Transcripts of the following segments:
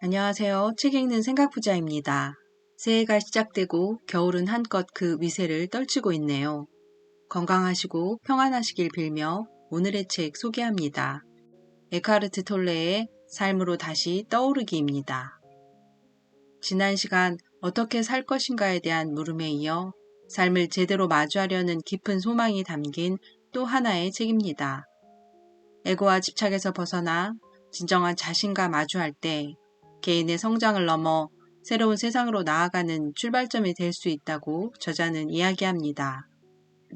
안녕하세요. 책 읽는 생각부자입니다. 새해가 시작되고 겨울은 한껏 그 위세를 떨치고 있네요. 건강하시고 평안하시길 빌며 오늘의 책 소개합니다. 에카르트 톨레의 삶으로 다시 떠오르기입니다. 지난 시간 어떻게 살 것인가에 대한 물음에 이어 삶을 제대로 마주하려는 깊은 소망이 담긴 또 하나의 책입니다. 에고와 집착에서 벗어나 진정한 자신과 마주할 때 개인의 성장을 넘어 새로운 세상으로 나아가는 출발점이 될 수 있다고 저자는 이야기합니다.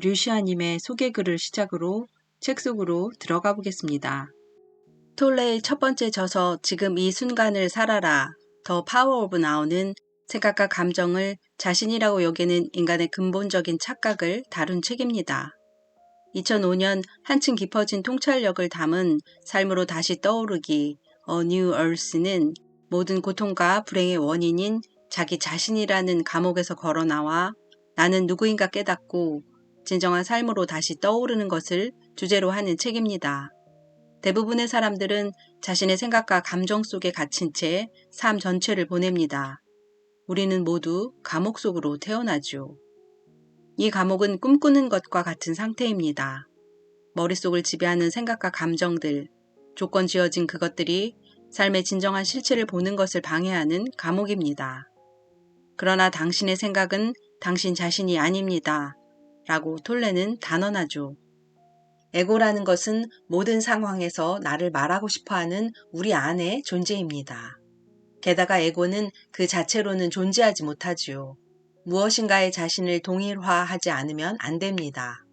류시아님의 소개글을 시작으로 책 속으로 들어가 보겠습니다. 톨레의 첫 번째 저서 지금 이 순간을 살아라. 더 파워 오브 나우는 생각과 감정을 자신이라고 여기는 인간의 근본적인 착각을 다룬 책입니다. 2005년 한층 깊어진 통찰력을 담은 삶으로 다시 떠오르기 A New Earth는 모든 고통과 불행의 원인인 자기 자신이라는 감옥에서 걸어나와 나는 누구인가 깨닫고 진정한 삶으로 다시 떠오르는 것을 주제로 하는 책입니다. 대부분의 사람들은 자신의 생각과 감정 속에 갇힌 채 삶 전체를 보냅니다. 우리는 모두 감옥 속으로 태어나죠. 이 감옥은 꿈꾸는 것과 같은 상태입니다. 머릿속을 지배하는 생각과 감정들, 조건 지어진 그것들이 삶의 진정한 실체를 보는 것을 방해하는 감옥입니다. 그러나 당신의 생각은 당신 자신이 아닙니다. 라고 톨레는 단언하죠. 에고라는 것은 모든 상황에서 나를 말하고 싶어하는 우리 안의 존재입니다. 게다가 에고는 그 자체로는 존재하지 못하지요. 무엇인가의 자신을 동일화하지 않으면 안 됩니다.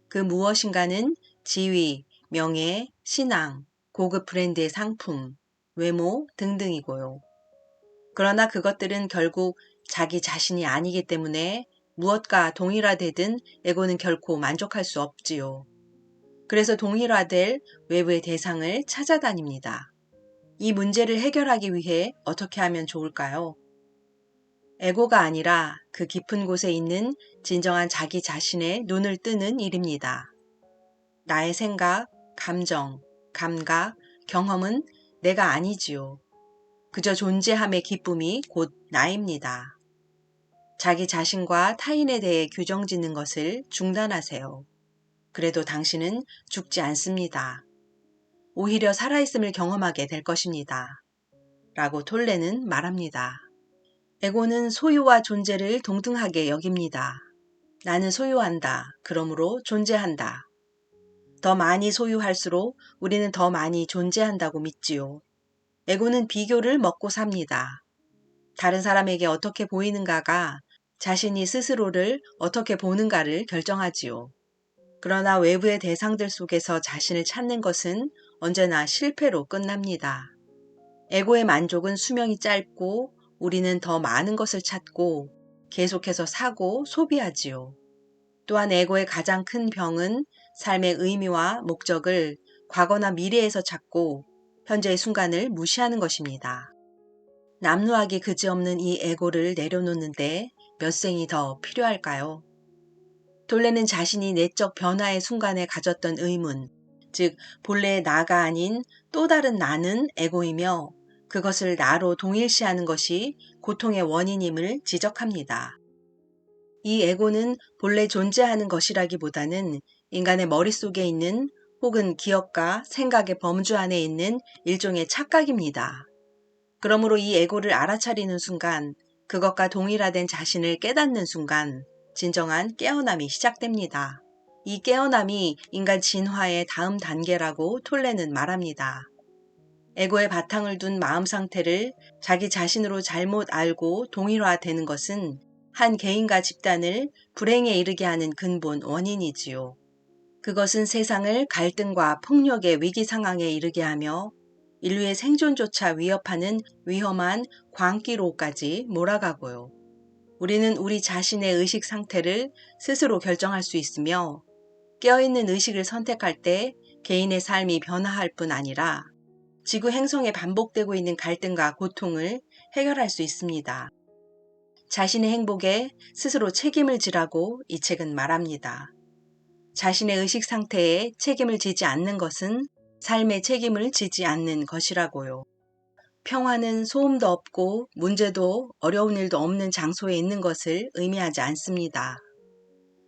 그 무엇인가는 지위, 명예, 신앙, 고급 브랜드의 상품, 외모 등등이고요. 그러나 그것들은 결국 자기 자신이 아니기 때문에 무엇과 동일화되든 에고는 결코 만족할 수 없지요. 그래서 동일화될 외부의 대상을 찾아다닙니다. 이 문제를 해결하기 위해 어떻게 하면 좋을까요? 에고가 아니라 그 깊은 곳에 있는 진정한 자기 자신의 눈을 뜨는 일입니다. 나의 생각, 감정, 감각, 경험은 내가 아니지요. 그저 존재함의 기쁨이 곧 나입니다. 자기 자신과 타인에 대해 규정 짓는 것을 중단하세요. 그래도 당신은 죽지 않습니다. 오히려 살아있음을 경험하게 될 것입니다. 라고 톨레는 말합니다. 에고는 소유와 존재를 동등하게 여깁니다. 나는 소유한다. 그러므로 존재한다. 더 많이 소유할수록 우리는 더 많이 존재한다고 믿지요. 에고는 비교를 먹고 삽니다. 다른 사람에게 어떻게 보이는가가 자신이 스스로를 어떻게 보는가를 결정하지요. 그러나 외부의 대상들 속에서 자신을 찾는 것은 언제나 실패로 끝납니다. 에고의 만족은 수명이 짧고 우리는 더 많은 것을 찾고 계속해서 사고 소비하지요. 또한 에고의 가장 큰 병은 삶의 의미와 목적을 과거나 미래에서 찾고 현재의 순간을 무시하는 것입니다. 남루하기 그지없는 이 에고를 내려놓는데 몇 생이 더 필요할까요? 톨레는 자신이 내적 변화의 순간에 가졌던 의문, 즉 본래의 나가 아닌 또 다른 나는 에고이며 그것을 나로 동일시하는 것이 고통의 원인임을 지적합니다. 이 에고는 본래 존재하는 것이라기보다는 인간의 머릿속에 있는 혹은 기억과 생각의 범주 안에 있는 일종의 착각입니다. 그러므로 이 에고를 알아차리는 순간, 그것과 동일화된 자신을 깨닫는 순간 진정한 깨어남이 시작됩니다. 이 깨어남이 인간 진화의 다음 단계라고 톨레는 말합니다. 에고의 바탕을 둔 마음 상태를 자기 자신으로 잘못 알고 동일화되는 것은 한 개인과 집단을 불행에 이르게 하는 근본 원인이지요. 그것은 세상을 갈등과 폭력의 위기 상황에 이르게 하며 인류의 생존조차 위협하는 위험한 광기로까지 몰아가고요. 우리는 우리 자신의 의식 상태를 스스로 결정할 수 있으며 깨어있는 의식을 선택할 때 개인의 삶이 변화할 뿐 아니라 지구 행성에 반복되고 있는 갈등과 고통을 해결할 수 있습니다. 자신의 행복에 스스로 책임을 지라고 이 책은 말합니다. 자신의 의식 상태에 책임을 지지 않는 것은 삶의 책임을 지지 않는 것이라고요. 평화는 소음도 없고 문제도 어려운 일도 없는 장소에 있는 것을 의미하지 않습니다.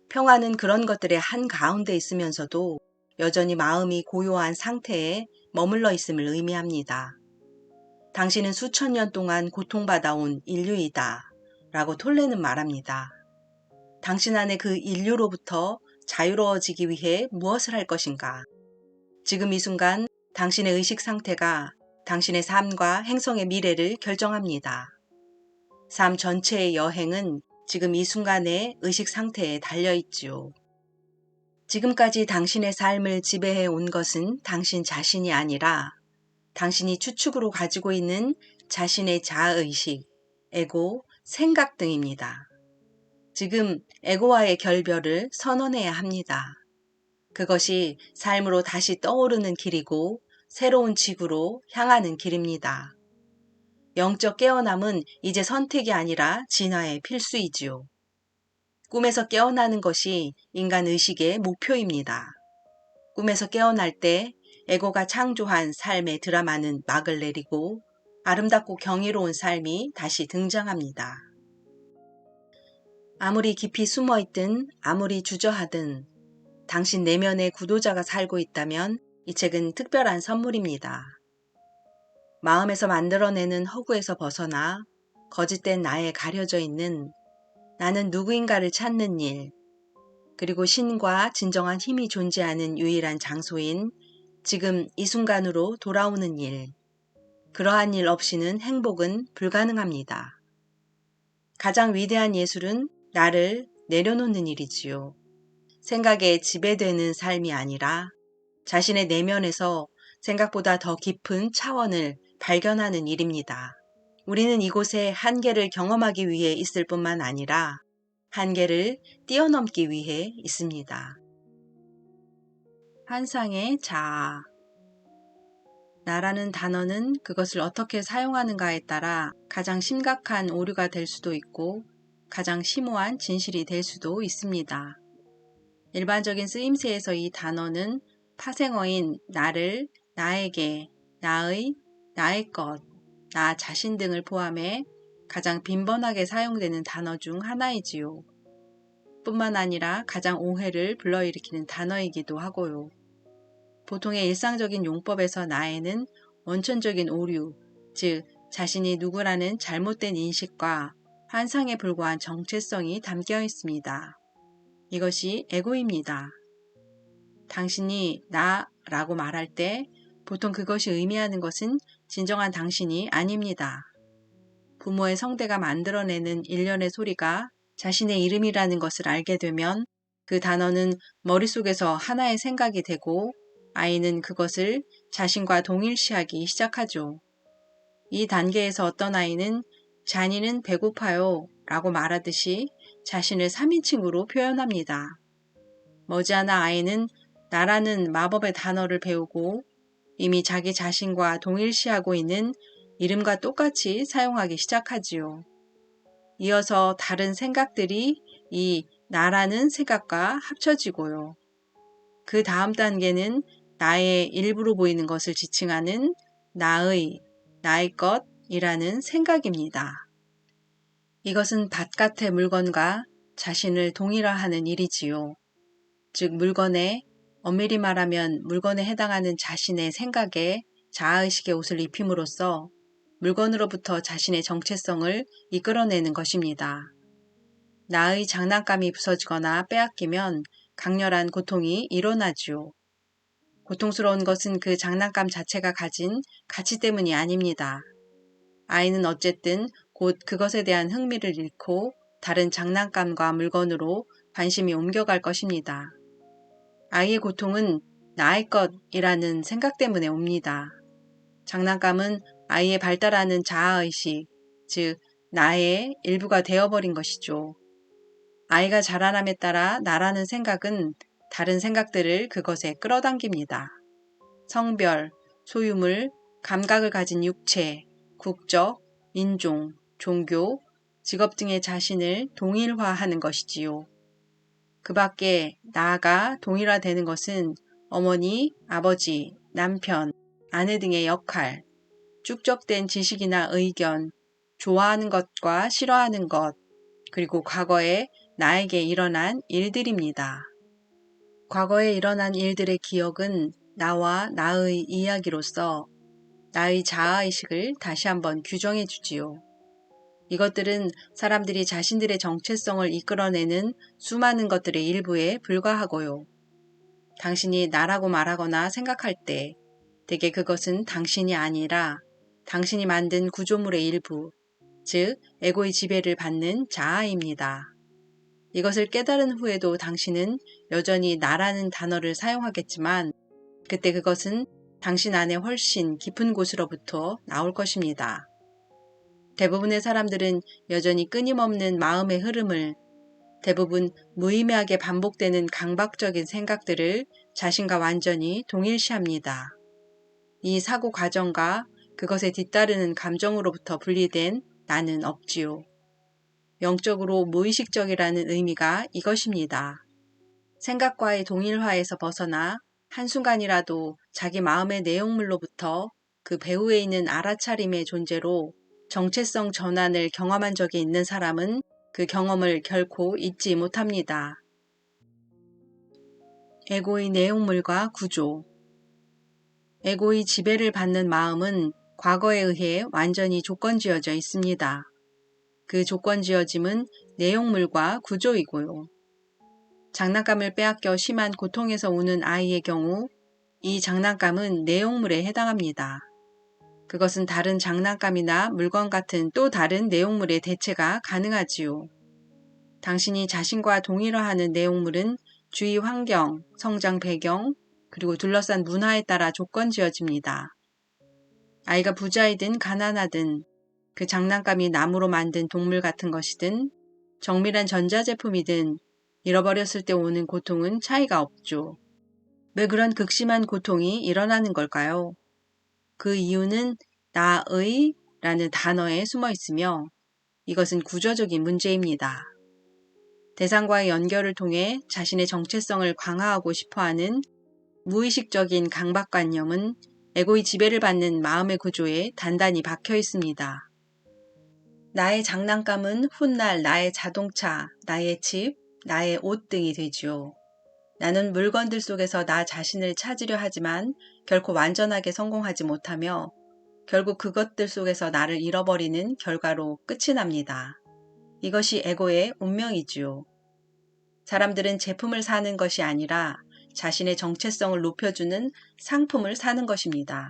평화는 그런 것들의 한가운데 있으면서도 여전히 마음이 고요한 상태에 머물러 있음을 의미합니다. 당신은 수천 년 동안 고통받아온 인류이다 라고 톨레는 말합니다. 당신 안에 그 인류로부터 자유로워지기 위해 무엇을 할 것인가? 지금 이 순간 당신의 의식 상태가 당신의 삶과 행성의 미래를 결정합니다. 삶 전체의 여행은 지금 이 순간의 의식 상태에 달려있지요. 지금까지 당신의 삶을 지배해 온 것은 당신 자신이 아니라 당신이 추측으로 가지고 있는 자신의 자아의식, 에고, 생각 등입니다. 지금 에고와의 결별을 선언해야 합니다. 그것이 삶으로 다시 떠오르는 길이고 새로운 지구로 향하는 길입니다. 영적 깨어남은 이제 선택이 아니라 진화의 필수이지요. 꿈에서 깨어나는 것이 인간 의식의 목표입니다. 꿈에서 깨어날 때 에고가 창조한 삶의 드라마는 막을 내리고 아름답고 경이로운 삶이 다시 등장합니다. 아무리 깊이 숨어있든 아무리 주저하든 당신 내면의 구도자가 살고 있다면 이 책은 특별한 선물입니다. 마음에서 만들어내는 허구에서 벗어나 거짓된 나에 가려져 있는 나는 누구인가를 찾는 일, 그리고 신과 진정한 힘이 존재하는 유일한 장소인 지금 이 순간으로 돌아오는 일, 그러한 일 없이는 행복은 불가능합니다. 가장 위대한 예술은 나를 내려놓는 일이지요. 생각에 지배되는 삶이 아니라 자신의 내면에서 생각보다 더 깊은 차원을 발견하는 일입니다. 우리는 이곳에 한계를 경험하기 위해 있을 뿐만 아니라 한계를 뛰어넘기 위해 있습니다. 한상의 자아. 나라는 단어는 그것을 어떻게 사용하는가에 따라 가장 심각한 오류가 될 수도 있고 가장 심오한 진실이 될 수도 있습니다. 일반적인 쓰임새에서 이 단어는 파생어인 나를, 나에게, 나의, 나의 것, 나 자신 등을 포함해 가장 빈번하게 사용되는 단어 중 하나이지요. 뿐만 아니라 가장 오해를 불러일으키는 단어이기도 하고요. 보통의 일상적인 용법에서 나에는 원천적인 오류, 즉 자신이 누구라는 잘못된 인식과 환상에 불과한 정체성이 담겨 있습니다. 이것이 에고입니다. 당신이 나라고 말할 때 보통 그것이 의미하는 것은 진정한 당신이 아닙니다. 부모의 성대가 만들어내는 일련의 소리가 자신의 이름이라는 것을 알게 되면 그 단어는 머릿속에서 하나의 생각이 되고 아이는 그것을 자신과 동일시하기 시작하죠. 이 단계에서 어떤 아이는 잔이는 배고파요 라고 말하듯이 자신을 3인칭으로 표현합니다. 머지않아 아이는 나라는 마법의 단어를 배우고 이미 자기 자신과 동일시하고 있는 이름과 똑같이 사용하기 시작하지요. 이어서 다른 생각들이 이 나라는 생각과 합쳐지고요. 그 다음 단계는 나의 일부로 보이는 것을 지칭하는 나의, 나의 것이라는 생각입니다. 이것은 바깥의 물건과 자신을 동일화하는 일이지요. 즉 물건에, 엄밀히 말하면 물건에 해당하는 자신의 생각에 자아의식의 옷을 입힘으로써 물건으로부터 자신의 정체성을 이끌어내는 것입니다. 나의 장난감이 부서지거나 빼앗기면 강렬한 고통이 일어나지요. 고통스러운 것은 그 장난감 자체가 가진 가치 때문이 아닙니다. 아이는 어쨌든 곧 그것에 대한 흥미를 잃고 다른 장난감과 물건으로 관심이 옮겨갈 것입니다. 아이의 고통은 나의 것이라는 생각 때문에 옵니다. 장난감은 아이의 발달하는 자아의식, 즉 나의 일부가 되어버린 것이죠. 아이가 자라남에 따라 나라는 생각은 다른 생각들을 그것에 끌어당깁니다. 성별, 소유물, 감각을 가진 육체, 국적, 인종, 종교, 직업 등의 자신을 동일화하는 것이지요. 그 밖에 나가 동일화되는 것은 어머니, 아버지, 남편, 아내 등의 역할, 축적된 지식이나 의견, 좋아하는 것과 싫어하는 것, 그리고 과거에 나에게 일어난 일들입니다. 과거에 일어난 일들의 기억은 나와 나의 이야기로서 나의 자아의식을 다시 한번 규정해 주지요. 이것들은 사람들이 자신들의 정체성을 이끌어내는 수많은 것들의 일부에 불과하고요. 당신이 나라고 말하거나 생각할 때 대개 그것은 당신이 아니라 당신이 만든 구조물의 일부, 즉 에고의 지배를 받는 자아입니다. 이것을 깨달은 후에도 당신은 여전히 나라는 단어를 사용하겠지만 그때 그것은 당신 안에 훨씬 깊은 곳으로부터 나올 것입니다. 대부분의 사람들은 여전히 끊임없는 마음의 흐름을, 대부분 무의미하게 반복되는 강박적인 생각들을 자신과 완전히 동일시합니다. 이 사고 과정과 그것에 뒤따르는 감정으로부터 분리된 나는 없지요. 영적으로 무의식적이라는 의미가 이것입니다. 생각과의 동일화에서 벗어나 한순간이라도 자기 마음의 내용물로부터 그 배후에 있는 알아차림의 존재로 정체성 전환을 경험한 적이 있는 사람은 그 경험을 결코 잊지 못합니다. 에고의 내용물과 구조. 에고의 지배를 받는 마음은 과거에 의해 완전히 조건지어져 있습니다. 그 조건지어짐은 내용물과 구조이고요. 장난감을 빼앗겨 심한 고통에서 우는 아이의 경우 이 장난감은 내용물에 해당합니다. 그것은 다른 장난감이나 물건 같은 또 다른 내용물의 대체가 가능하지요. 당신이 자신과 동일화하는 내용물은 주위 환경, 성장 배경, 그리고 둘러싼 문화에 따라 조건지어집니다. 아이가 부자이든 가난하든 그 장난감이 나무로 만든 동물 같은 것이든 정밀한 전자제품이든 잃어버렸을 때 오는 고통은 차이가 없죠. 왜 그런 극심한 고통이 일어나는 걸까요? 그 이유는 나의 라는 단어에 숨어 있으며 이것은 구조적인 문제입니다. 대상과의 연결을 통해 자신의 정체성을 강화하고 싶어하는 무의식적인 강박관념은 에고의 지배를 받는 마음의 구조에 단단히 박혀 있습니다. 나의 장난감은 훗날 나의 자동차, 나의 집, 나의 옷 등이 되지요. 나는 물건들 속에서 나 자신을 찾으려 하지만 결코 완전하게 성공하지 못하며 결국 그것들 속에서 나를 잃어버리는 결과로 끝이 납니다. 이것이 에고의 운명이지요. 사람들은 제품을 사는 것이 아니라 자신의 정체성을 높여주는 상품을 사는 것입니다.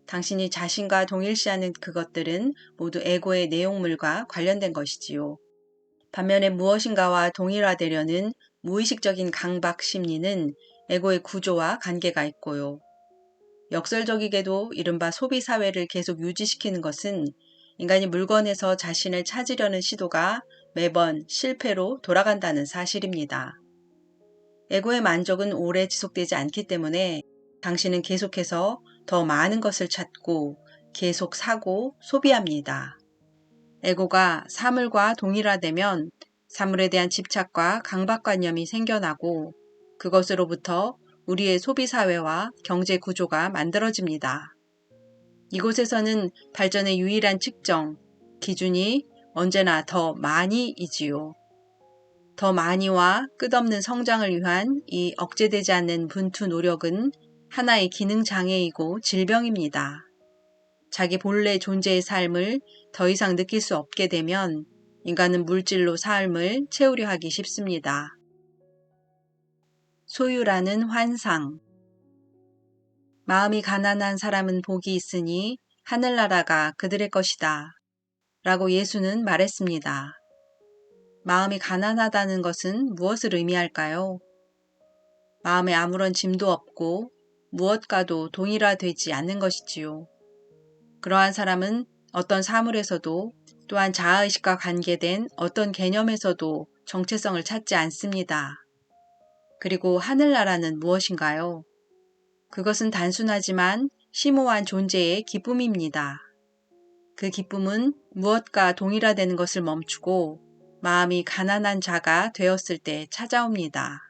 당신이 자신과 동일시하는 그것들은 모두 에고의 내용물과 관련된 것이지요. 반면에 무엇인가와 동일화되려는 무의식적인 강박 심리는 에고의 구조와 관계가 있고요. 역설적이게도 이른바 소비 사회를 계속 유지시키는 것은 인간이 물건에서 자신을 찾으려는 시도가 매번 실패로 돌아간다는 사실입니다. 에고의 만족은 오래 지속되지 않기 때문에 당신은 계속해서 더 많은 것을 찾고 계속 사고 소비합니다. 에고가 사물과 동일화되면 사물에 대한 집착과 강박관념이 생겨나고 그것으로부터 우리의 소비사회와 경제구조가 만들어집니다. 이곳에서는 발전의 유일한 측정, 기준이 언제나 더 많이이지요. 더 많이와 끝없는 성장을 위한 이 억제되지 않는 분투 노력은 하나의 기능장애이고 질병입니다. 자기 본래 존재의 삶을 더 이상 느낄 수 없게 되면 인간은 물질로 삶을 채우려 하기 쉽습니다. 소유라는 환상. 마음이 가난한 사람은 복이 있으니 하늘나라가 그들의 것이다. 라고 예수는 말했습니다. 마음이 가난하다는 것은 무엇을 의미할까요? 마음에 아무런 짐도 없고 무엇과도 동일화되지 않는 것이지요. 그러한 사람은 어떤 사물에서도 또한 자아의식과 관계된 어떤 개념에서도 정체성을 찾지 않습니다. 그리고 하늘나라는 무엇인가요? 그것은 단순하지만 심오한 존재의 기쁨입니다. 그 기쁨은 무엇과 동일화되는 것을 멈추고 마음이 가난한 자가 되었을 때 찾아옵니다.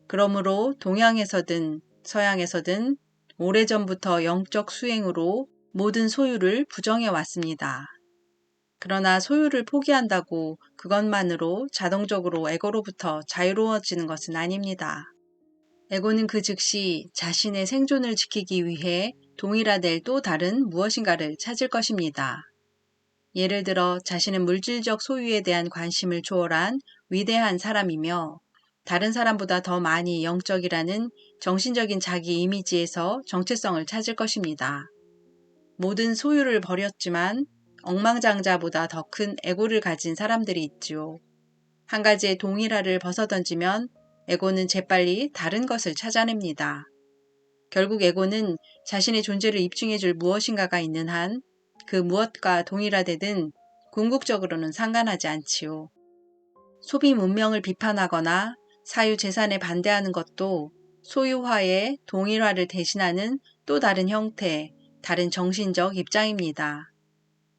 그러므로 동양에서든 서양에서든 오래전부터 영적 수행으로 모든 소유를 부정해 왔습니다. 그러나 소유를 포기한다고 그것만으로 자동적으로 에고로부터 자유로워지는 것은 아닙니다. 에고는 그 즉시 자신의 생존을 지키기 위해 동일화될 또 다른 무엇인가를 찾을 것입니다. 예를 들어 자신은 물질적 소유에 대한 관심을 초월한 위대한 사람이며 다른 사람보다 더 많이 영적이라는 정신적인 자기 이미지에서 정체성을 찾을 것입니다. 모든 소유를 버렸지만 억망장자보다 더 큰 에고를 가진 사람들이 있지요. 한 가지의 동일화를 벗어던지면 에고는 재빨리 다른 것을 찾아냅니다. 결국 에고는 자신의 존재를 입증해줄 무엇인가가 있는 한 그 무엇과 동일화되든 궁극적으로는 상관하지 않지요. 소비 문명을 비판하거나 사유재산에 반대하는 것도 소유화의 동일화를 대신하는 또 다른 형태, 다른 정신적 입장입니다.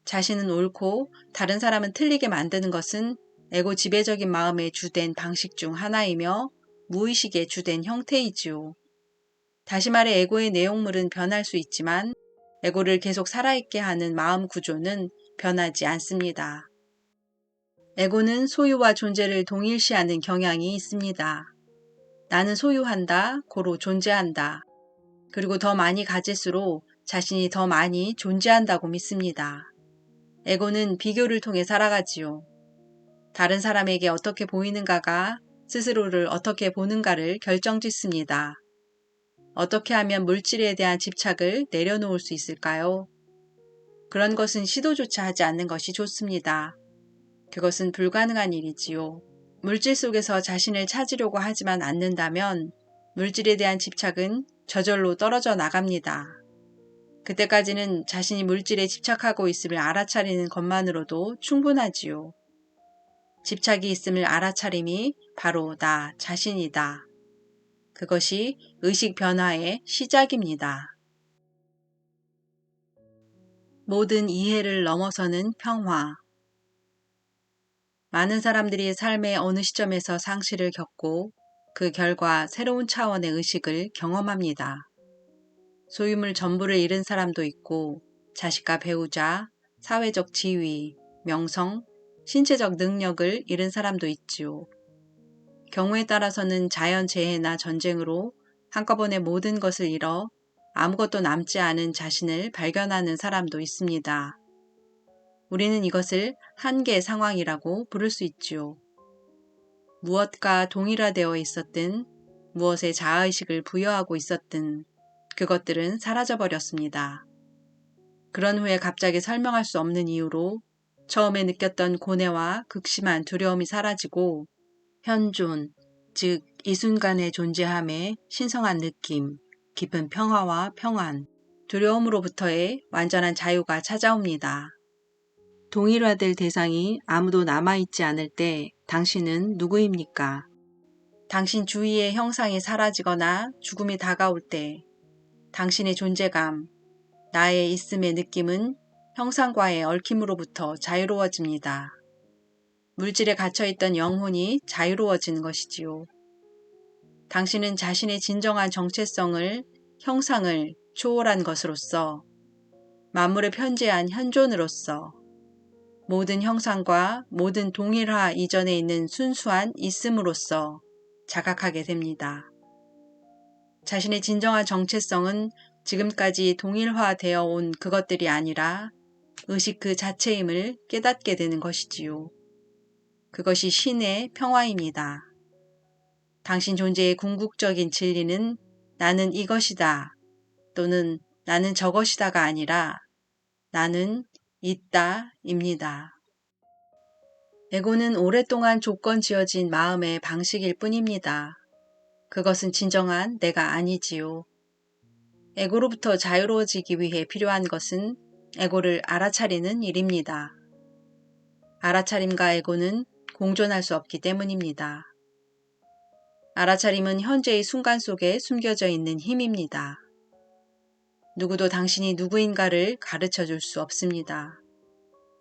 자신은 옳고 다른 사람은 틀리게 만드는 것은 에고 지배적인 마음의 주된 방식 중 하나이며 무의식의 주된 형태이지요. 다시 말해 에고의 내용물은 변할 수 있지만 에고를 계속 살아있게 하는 마음 구조는 변하지 않습니다. 에고는 소유와 존재를 동일시하는 경향이 있습니다. 나는 소유한다, 고로 존재한다. 그리고 더 많이 가질수록 자신이 더 많이 존재한다고 믿습니다. 에고는 비교를 통해 살아가지요. 다른 사람에게 어떻게 보이는가가 스스로를 어떻게 보는가를 결정짓습니다. 어떻게 하면 물질에 대한 집착을 내려놓을 수 있을까요? 그런 것은 시도조차 하지 않는 것이 좋습니다. 그것은 불가능한 일이지요. 물질 속에서 자신을 찾으려고 하지만 않는다면 물질에 대한 집착은 저절로 떨어져 나갑니다. 그때까지는 자신이 물질에 집착하고 있음을 알아차리는 것만으로도 충분하지요. 집착이 있음을 알아차림이 바로 나 자신이다. 그것이 의식 변화의 시작입니다. 모든 이해를 넘어서는 평화. 많은 사람들이 삶의 어느 시점에서 상실을 겪고 그 결과 새로운 차원의 의식을 경험합니다. 소유물 전부를 잃은 사람도 있고 자식과 배우자, 사회적 지위, 명성, 신체적 능력을 잃은 사람도 있지요. 경우에 따라서는 자연재해나 전쟁으로 한꺼번에 모든 것을 잃어 아무것도 남지 않은 자신을 발견하는 사람도 있습니다. 우리는 이것을 한계 상황이라고 부를 수 있지요. 무엇과 동일화되어 있었든 무엇에 자아의식을 부여하고 있었든 그것들은 사라져버렸습니다. 그런 후에 갑자기 설명할 수 없는 이유로 처음에 느꼈던 고뇌와 극심한 두려움이 사라지고 현존, 즉 이 순간의 존재함에 신성한 느낌, 깊은 평화와 평안, 두려움으로부터의 완전한 자유가 찾아옵니다. 동일화될 대상이 아무도 남아있지 않을 때 당신은 누구입니까? 당신 주위의 형상이 사라지거나 죽음이 다가올 때 당신의 존재감, 나의 있음의 느낌은 형상과의 얽힘으로부터 자유로워집니다. 물질에 갇혀있던 영혼이 자유로워지는 것이지요. 당신은 자신의 진정한 정체성을, 형상을 초월한 것으로서, 만물에 편재한 현존으로서, 모든 형상과 모든 동일화 이전에 있는 순수한 있음으로서 자각하게 됩니다. 자신의 진정한 정체성은 지금까지 동일화되어 온 그것들이 아니라 의식 그 자체임을 깨닫게 되는 것이지요. 그것이 신의 평화입니다. 당신 존재의 궁극적인 진리는 나는 이것이다 또는 나는 저것이다가 아니라 나는 있다입니다. 에고는 오랫동안 조건 지어진 마음의 방식일 뿐입니다. 그것은 진정한 내가 아니지요. 에고로부터 자유로워지기 위해 필요한 것은 에고를 알아차리는 일입니다. 알아차림과 에고는 공존할 수 없기 때문입니다. 알아차림은 현재의 순간 속에 숨겨져 있는 힘입니다. 누구도 당신이 누구인가를 가르쳐 줄 수 없습니다.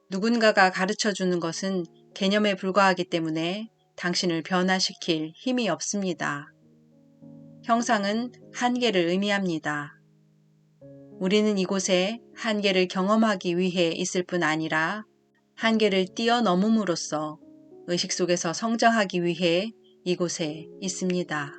누군가가 가르쳐 주는 것은 개념에 불과하기 때문에 당신을 변화시킬 힘이 없습니다. 형상은 한계를 의미합니다. 우리는 이곳에 한계를 경험하기 위해 있을 뿐 아니라 한계를 뛰어넘음으로써 의식 속에서 성장하기 위해 이곳에 있습니다.